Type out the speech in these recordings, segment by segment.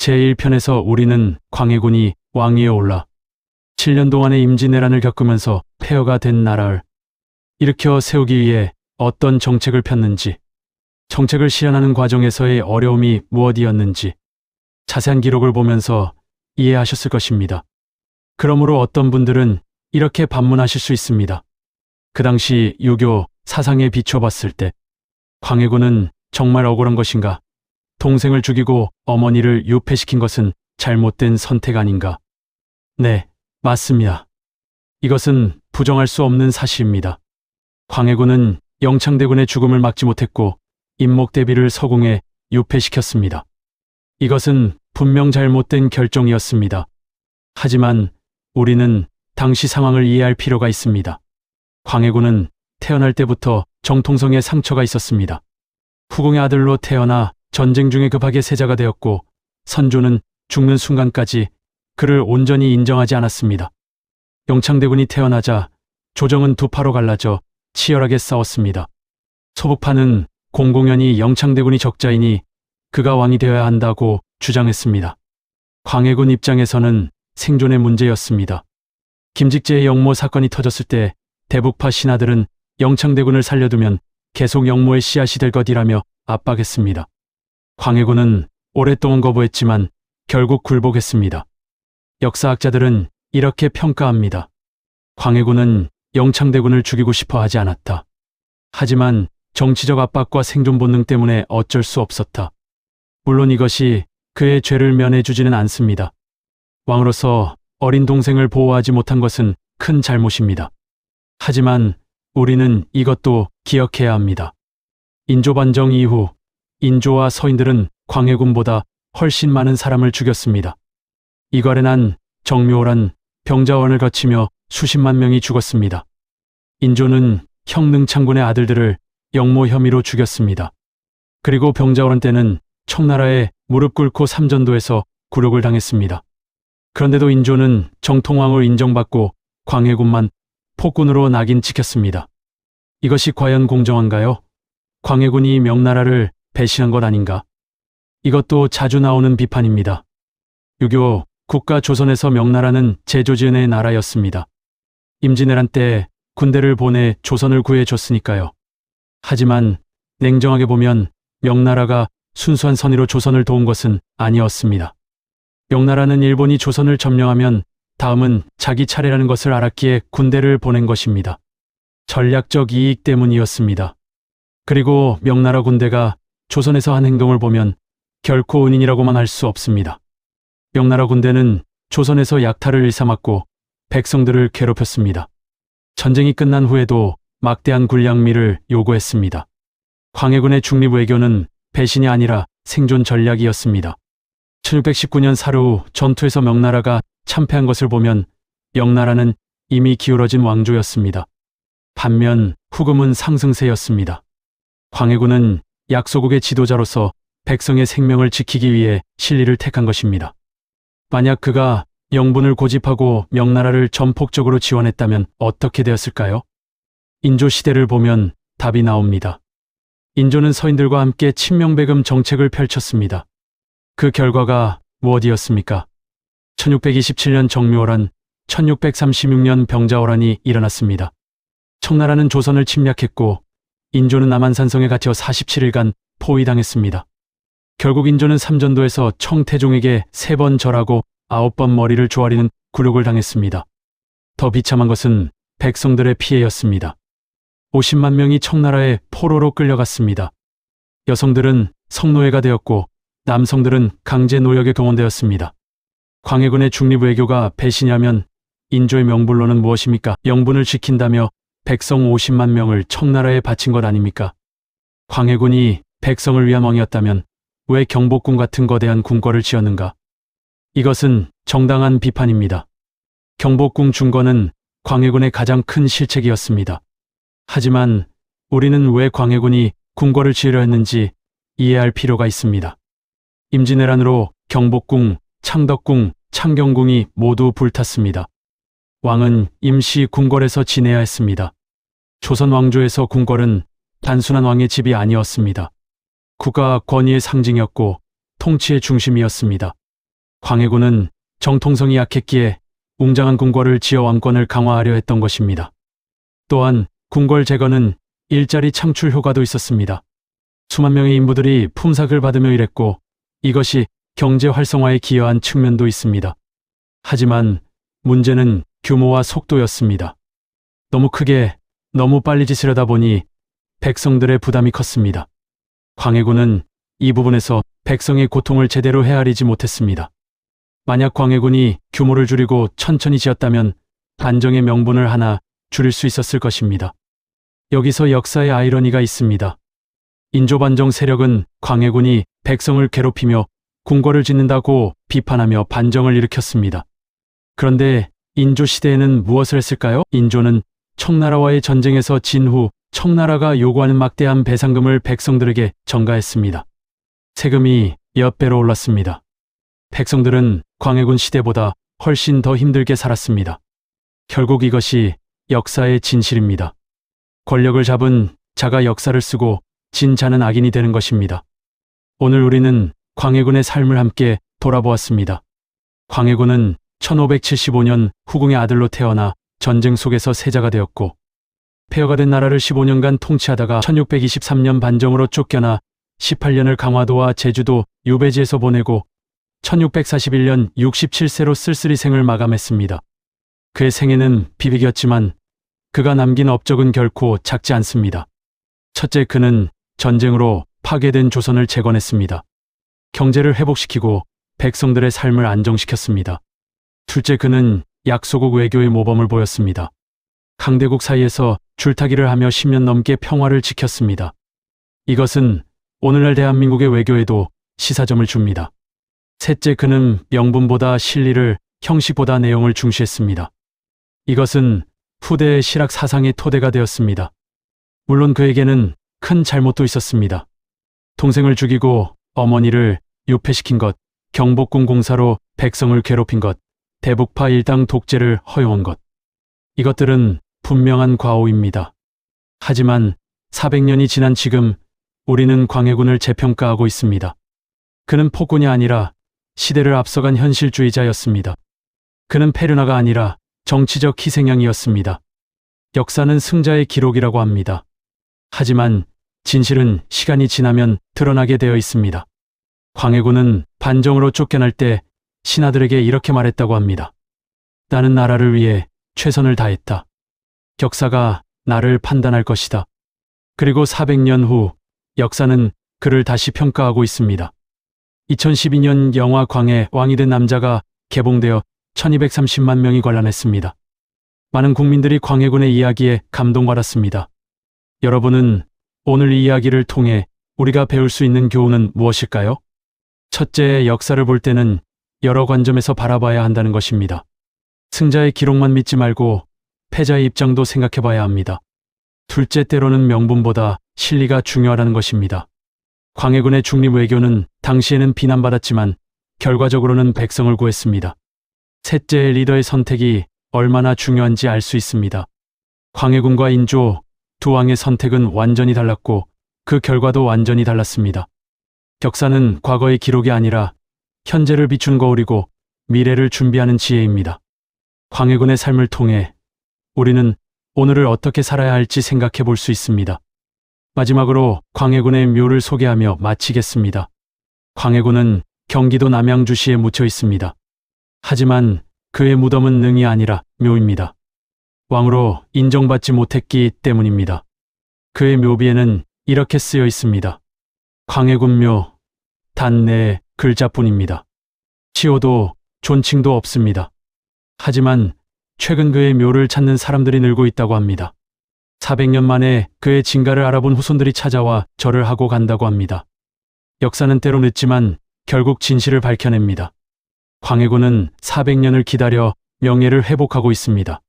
제1편에서 우리는 광해군이 왕위에 올라 7년 동안의 임진왜란을 겪으면서 폐허가 된 나라를 일으켜 세우기 위해 어떤 정책을 폈는지, 정책을 실현하는 과정에서의 어려움이 무엇이었는지 자세한 기록을 보면서 이해하셨을 것입니다. 그러므로 어떤 분들은 이렇게 반문하실 수 있습니다. 그 당시 유교 사상에 비춰봤을 때 광해군은 정말 억울한 것인가? 동생을 죽이고 어머니를 유폐시킨 것은 잘못된 선택 아닌가? 네, 맞습니다. 이것은 부정할 수 없는 사실입니다. 광해군은 영창대군의 죽음을 막지 못했고 임목대비를 서궁에 유폐시켰습니다. 이것은 분명 잘못된 결정이었습니다. 하지만 우리는 당시 상황을 이해할 필요가 있습니다. 광해군은 태어날 때부터 정통성에 상처가 있었습니다. 후궁의 아들로 태어나 전쟁 중에 급하게 세자가 되었고 선조는 죽는 순간까지 그를 온전히 인정하지 않았습니다. 영창대군이 태어나자 조정은 두 파로 갈라져 치열하게 싸웠습니다. 소북파는 공공연히 영창대군이 적자이니 그가 왕이 되어야 한다고 주장했습니다. 광해군 입장에서는 생존의 문제였습니다. 김직재의 영모 사건이 터졌을 때 대북파 신하들은 영창대군을 살려두면 계속 영모의 씨앗이 될 것이라며 압박했습니다. 광해군은 오랫동안 거부했지만 결국 굴복했습니다. 역사학자들은 이렇게 평가합니다. 광해군은 영창대군을 죽이고 싶어 하지 않았다. 하지만 정치적 압박과 생존 본능 때문에 어쩔 수 없었다. 물론 이것이 그의 죄를 면해주지는 않습니다. 왕으로서 어린 동생을 보호하지 못한 것은 큰 잘못입니다. 하지만 우리는 이것도 기억해야 합니다. 인조반정 이후 인조와 서인들은 광해군보다 훨씬 많은 사람을 죽였습니다. 이괄해난 정묘란 병자원을 거치며 수십만 명이 죽었습니다. 인조는 형능창군의 아들들을 영모 혐의로 죽였습니다. 그리고 병자호란 때는 청나라에 무릎 꿇고 삼전도에서 굴욕을 당했습니다. 그런데도 인조는 정통왕으로 인정받고 광해군만 폭군으로 낙인 찍혔습니다. 이것이 과연 공정한가요? 광해군이 명나라를 배신한 것 아닌가? 이것도 자주 나오는 비판입니다. 유교 국가 조선에서 명나라는 제조지은의 나라였습니다. 임진왜란 때 군대를 보내 조선을 구해줬으니까요. 하지만 냉정하게 보면 명나라가 순수한 선의로 조선을 도운 것은 아니었습니다. 명나라는 일본이 조선을 점령하면 다음은 자기 차례라는 것을 알았기에 군대를 보낸 것입니다. 전략적 이익 때문이었습니다. 그리고 명나라 군대가 조선에서 한 행동을 보면 결코 은인이라고만 할 수 없습니다. 명나라 군대는 조선에서 약탈을 일삼았고 백성들을 괴롭혔습니다. 전쟁이 끝난 후에도 막대한 군량미를 요구했습니다. 광해군의 중립외교는 배신이 아니라 생존 전략이었습니다. 1619년 사루 전투에서 명나라가 참패한 것을 보면 명나라는 이미 기울어진 왕조였습니다. 반면 후금은 상승세였습니다. 광해군은 약소국의 지도자로서 백성의 생명을 지키기 위해 실리를 택한 것입니다. 만약 그가 영분을 고집하고 명나라를 전폭적으로 지원했다면 어떻게 되었을까요? 인조 시대를 보면 답이 나옵니다. 인조는 서인들과 함께 친명배금 정책을 펼쳤습니다. 그 결과가 무엇이었습니까? 1627년 정묘호란, 1636년 병자호란이 일어났습니다. 청나라는 조선을 침략했고 인조는 남한산성에 갇혀 47일간 포위당했습니다. 결국 인조는 삼전도에서 청태종에게 3번 절하고 9번 머리를 조아리는 굴욕을 당했습니다. 더 비참한 것은 백성들의 피해였습니다. 50만 명이 청나라의 포로로 끌려갔습니다. 여성들은 성노예가 되었고 남성들은 강제 노역에 동원되었습니다. 광해군의 중립외교가 배신이라면 인조의 명분론은 무엇입니까? 영분을 지킨다며 백성 50만 명을 청나라에 바친 것 아닙니까? 광해군이 백성을 위한 왕이었다면 왜 경복궁 같은 거대한 궁궐을 지었는가? 이것은 정당한 비판입니다. 경복궁 중건은 광해군의 가장 큰 실책이었습니다. 하지만 우리는 왜 광해군이 궁궐을 지으려 했는지 이해할 필요가 있습니다. 임진왜란으로 경복궁, 창덕궁, 창경궁이 모두 불탔습니다. 왕은 임시 궁궐에서 지내야 했습니다. 조선 왕조에서 궁궐은 단순한 왕의 집이 아니었습니다. 국가 권위의 상징이었고 통치의 중심이었습니다. 광해군은 정통성이 약했기에 웅장한 궁궐을 지어 왕권을 강화하려 했던 것입니다. 또한 궁궐 제거는 일자리 창출 효과도 있었습니다. 수만 명의 인부들이 품삯을 받으며 일했고 이것이 경제 활성화에 기여한 측면도 있습니다. 하지만 문제는 규모와 속도였습니다. 너무 크게, 너무 빨리 짓으려다 보니 백성들의 부담이 컸습니다. 광해군은 이 부분에서 백성의 고통을 제대로 헤아리지 못했습니다. 만약 광해군이 규모를 줄이고 천천히 지었다면 반정의 명분을 하나 줄일 수 있었을 것입니다. 여기서 역사의 아이러니가 있습니다. 인조반정 세력은 광해군이 백성을 괴롭히며 궁궐을 짓는다고 비판하며 반정을 일으켰습니다. 그런데 인조 시대에는 무엇을 했을까요? 인조는 청나라와의 전쟁에서 진 후 청나라가 요구하는 막대한 배상금을 백성들에게 전가했습니다. 세금이 몇 배로 올랐습니다. 백성들은 광해군 시대보다 훨씬 더 힘들게 살았습니다. 결국 이것이 역사의 진실입니다. 권력을 잡은 자가 역사를 쓰고 진 자는 악인이 되는 것입니다. 오늘 우리는 광해군의 삶을 함께 돌아보았습니다. 광해군은 1575년 후궁의 아들로 태어나 전쟁 속에서 세자가 되었고 폐허가 된 나라를 15년간 통치하다가 1623년 반정으로 쫓겨나 18년을 강화도와 제주도 유배지에서 보내고 1641년 67세로 쓸쓸히 생을 마감했습니다. 그의 생애는 비비겼지만 그가 남긴 업적은 결코 작지 않습니다. 첫째, 그는 전쟁으로 파괴된 조선을 재건했습니다. 경제를 회복시키고 백성들의 삶을 안정시켰습니다. 둘째, 그는 약소국 외교의 모범을 보였습니다. 강대국 사이에서 줄타기를 하며 10년 넘게 평화를 지켰습니다. 이것은 오늘날 대한민국의 외교에도 시사점을 줍니다. 셋째, 그는 명분보다 실리를, 형식보다 내용을 중시했습니다. 이것은 후대의 실학 사상의 토대가 되었습니다. 물론 그에게는 큰 잘못도 있었습니다. 동생을 죽이고 어머니를 유폐시킨 것, 경복궁 공사로 백성을 괴롭힌 것, 대북파 일당 독재를 허용한 것. 이것들은 분명한 과오입니다. 하지만 400년이 지난 지금 우리는 광해군을 재평가하고 있습니다. 그는 폭군이 아니라 시대를 앞서간 현실주의자였습니다. 그는 페르나가 아니라 정치적 희생양이었습니다. 역사는 승자의 기록이라고 합니다. 하지만 진실은 시간이 지나면 드러나게 되어 있습니다. 광해군은 반정으로 쫓겨날 때 신하들에게 이렇게 말했다고 합니다. 나는 나라를 위해 최선을 다했다. 역사가 나를 판단할 것이다. 그리고 400년 후 역사는 그를 다시 평가하고 있습니다. 2012년 영화 광해 왕이 된 남자가 개봉되어 1230만 명이 관람했습니다. 많은 국민들이 광해군의 이야기에 감동받았습니다. 여러분은 오늘 이 이야기를 통해 우리가 배울 수 있는 교훈은 무엇일까요? 첫째, 역사를 볼 때는 여러 관점에서 바라봐야 한다는 것입니다. 승자의 기록만 믿지 말고 패자의 입장도 생각해 봐야 합니다. 둘째, 때로는 명분보다 실리가 중요하다는 것입니다. 광해군의 중립 외교는 당시에는 비난받았지만 결과적으로는 백성을 구했습니다. 셋째, 리더의 선택이 얼마나 중요한지 알 수 있습니다. 광해군과 인조 두 왕의 선택은 완전히 달랐고 그 결과도 완전히 달랐습니다. 역사는 과거의 기록이 아니라 현재를 비추는 거울이고 미래를 준비하는 지혜입니다. 광해군의 삶을 통해 우리는 오늘을 어떻게 살아야 할지 생각해 볼 수 있습니다. 마지막으로 광해군의 묘를 소개하며 마치겠습니다. 광해군은 경기도 남양주시에 묻혀 있습니다. 하지만 그의 무덤은 능이 아니라 묘입니다. 왕으로 인정받지 못했기 때문입니다. 그의 묘비에는 이렇게 쓰여 있습니다. 광해군 묘, 단 네 글자뿐입니다. 치호도 존칭도 없습니다. 하지만 최근 그의 묘를 찾는 사람들이 늘고 있다고 합니다. 400년 만에 그의 진가를 알아본 후손들이 찾아와 절을 하고 간다고 합니다. 역사는 때로 늦지만 결국 진실을 밝혀냅니다. 광해군은 400년을 기다려 명예를 회복하고 있습니다.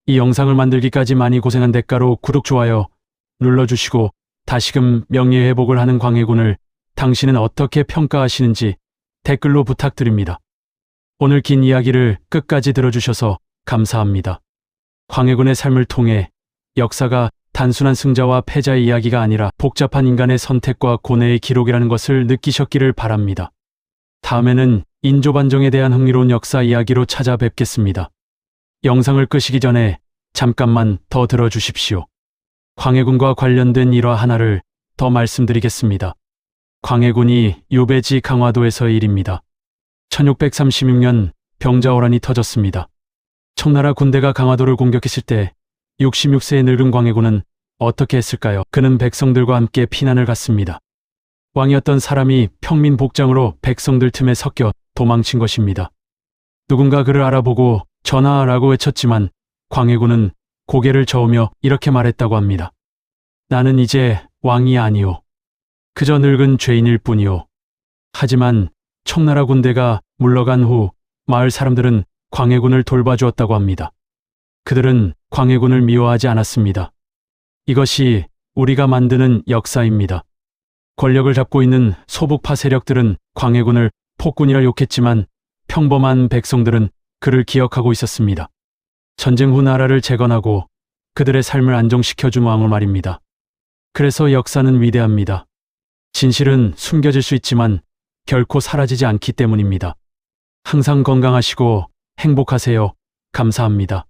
이 영상을 만들기까지 많이 고생한 대가로 구독, 좋아요 눌러주시고 다시금 명예 회복을 하는 광해군을 당신은 어떻게 평가하시는지 댓글로 부탁드립니다. 오늘 긴 이야기를 끝까지 들어주셔서 감사합니다. 광해군의 삶을 통해 역사가 단순한 승자와 패자의 이야기가 아니라 복잡한 인간의 선택과 고뇌의 기록이라는 것을 느끼셨기를 바랍니다. 다음에는 인조반정에 대한 흥미로운 역사 이야기로 찾아뵙겠습니다. 영상을 끄시기 전에 잠깐만 더 들어주십시오. 광해군과 관련된 일화 하나를 더 말씀드리겠습니다. 광해군이 유배지 강화도에서의 일입니다. 1636년 병자호란이 터졌습니다. 청나라 군대가 강화도를 공격했을 때 66세의 늙은 광해군은 어떻게 했을까요? 그는 백성들과 함께 피난을 갔습니다. 왕이었던 사람이 평민 복장으로 백성들 틈에 섞여 도망친 것입니다. 누군가 그를 알아보고 전하라고 외쳤지만 광해군은 고개를 저으며 이렇게 말했다고 합니다. 나는 이제 왕이 아니오. 그저 늙은 죄인일 뿐이오. 하지만 청나라 군대가 물러간 후 마을 사람들은 광해군을 돌봐주었다고 합니다. 그들은 광해군을 미워하지 않았습니다. 이것이 우리가 만드는 역사입니다. 권력을 잡고 있는 소북파 세력들은 광해군을 폭군이라 욕했지만 평범한 백성들은 그를 기억하고 있었습니다. 전쟁 후 나라를 재건하고 그들의 삶을 안정시켜준 왕을 말입니다. 그래서 역사는 위대합니다. 진실은 숨겨질 수 있지만 결코 사라지지 않기 때문입니다. 항상 건강하시고 행복하세요. 감사합니다.